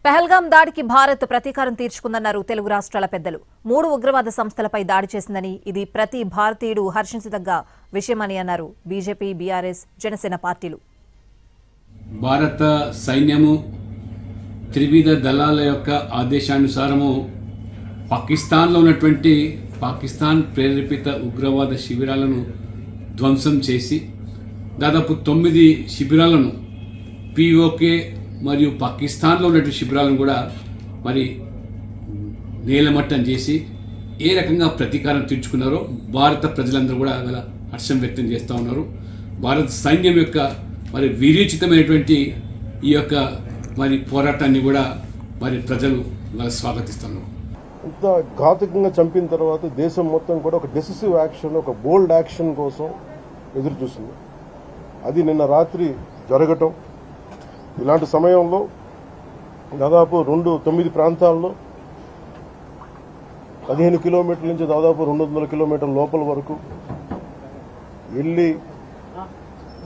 పహల్గాం దాడికి భారత్ ప్రతీకారం తీర్చుకుందన్నారు తెలుగు రాష్ట్రాల పెద్దలు. 3 ఉగ్రవాద సంస్థలపై దాడి చేసిందని, ఇది ప్రతి భారతీయుడు హర్షించదగ్గ విషయమని అన్నారు బీజేపీ, బీఆర్ఎస్, జనసేన పార్టీలు. భారత సైన్యము త్రివిధ దళాల యొక్క ఆదేశానుసారము పాకిస్తాన్లో ఉన్నటువంటి పాకిస్తాన్ ప్రేరేపిత ఉగ్రవాద శిబిరాలను ధ్వంసం చేసి దాదాపు 9 శిబిరాలను పీఓకే మరియు పాకిస్తాన్లో ఉన్నటువంటి శిబిరాలను కూడా నేలమట్టం చేసి ఏ రకంగా ప్రతీకారం తీర్చుకున్నారో భారత ప్రజలందరూ కూడా గల హర్షం వ్యక్తం చేస్తూ ఉన్నారు. భారత సైన్యం యొక్క వీరోచితమైనటువంటి ఈ యొక్క పోరాటాన్ని కూడా ప్రజలు స్వాగతిస్తున్నారు. ఇంత ఘాతుకంగా చంపిన తర్వాత దేశం మొత్తం కూడా ఒక డెసిసివ్ యాక్షన్, ఒక బోల్డ్ యాక్షన్ కోసం ఎదురు చూస్తుంది. అది నిన్న రాత్రి జరగటం. ఇలాంటి సమయంలో దాదాపు 9 ప్రాంతాల్లో 15 కిలోమీటర్ల నుంచి దాదాపు 200 కిలోమీటర్ల లోపల వరకు వెళ్ళి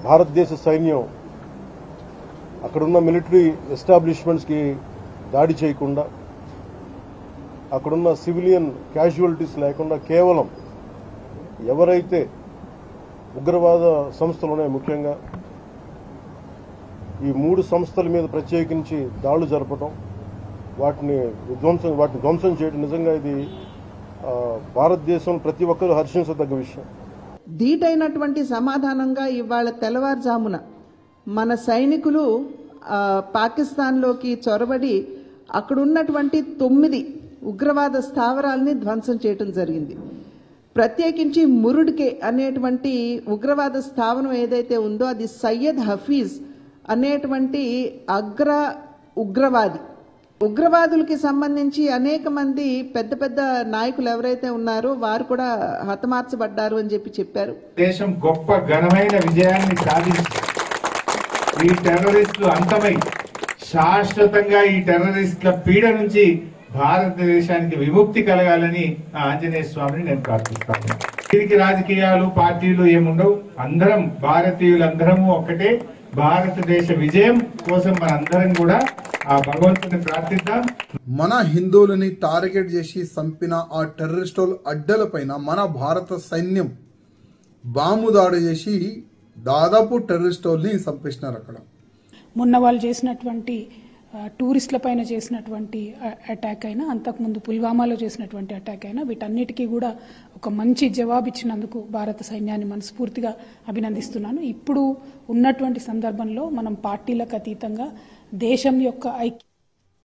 భారతదేశ సైన్యం అక్కడున్న మిలిటరీ ఎస్టాబ్లిష్మెంట్స్కి దాడి చేయకుండా, అక్కడున్న సివిలియన్ క్యాజువాలిటీస్ లేకుండా కేవలం ఎవరైతే ఉగ్రవాద సంస్థలు ఉన్నాయో, ముఖ్యంగా ఈ 3 సంస్థల మీద ప్రత్యేకించి దాడులు జరపడం, వాటిని ధ్వంసం చేయడం నిజంగా ఇది భారతదేశం ప్రతి ఒక్కరూ హర్షించదగ్గ విషయం. ధీటైనటువంటి సమాధానంగా ఇవాళ తెల్లవారుజామున మన సైనికులు పాకిస్తాన్లోకి చొరబడి అక్కడున్నటువంటి 9 ఉగ్రవాద స్థావరాలని ధ్వంసం చేయడం జరిగింది. ప్రత్యేకించి మురుడ్కే అనేటువంటి ఉగ్రవాద స్థావరం ఏదైతే ఉందో అది సయ్యద్ హఫీజ్ అనేటువంటి అగ్ర ఉగ్రవాదులకి సంబంధించి అనేక మంది పెద్ద పెద్ద నాయకులు ఎవరైతే ఉన్నారో వారు కూడా హతమార్చబడ్డారు అని చెప్పారు. దేశం గొప్ప ఘనమైన విజయాన్ని సాధించి ఈ టెర్రరిస్టులు అంతమై శాశ్వతంగా ఈ టెర్రరిస్టుల పీడ నుంచి భారతదేశానికి విముక్తి కలగాలని ఆంజనేయ స్వామిని నేను ప్రార్థిస్తాను. దీనికి రాజకీయాలు, పార్టీలు ఏముండవు. అందరం భారతీయులందరము ఒక్కటే. భారతదేశ విజయం కోసం మనందరం కూడా ఆ భగవంతుని ప్రార్థిద్దాం. మన హిందువులని టార్గెట్ చేసి చంపిన ఆ టెర్రరిస్టుల అడ్డలపైన మన భారత సైన్యం బాంబు దాడి చేసి దాదాపు టెర్రరిస్టుల్ని చంపేసినారు. అక్కడ మొన్న వాళ్ళు చేసినటువంటి టూరిస్టుల పైన చేసినటువంటి అటాక్ అయినా, అంతకుముందు పుల్వామాలో చేసినటువంటి అటాక్ అయినా, వీటన్నిటికీ కూడా ఒక మంచి జవాబు ఇచ్చినందుకు భారత సైన్యాన్ని మనస్ఫూర్తిగా అభినందిస్తున్నాను. ఇప్పుడు ఉన్నటువంటి సందర్భంలో మనం పార్టీలకు అతీతంగా దేశం యొక్క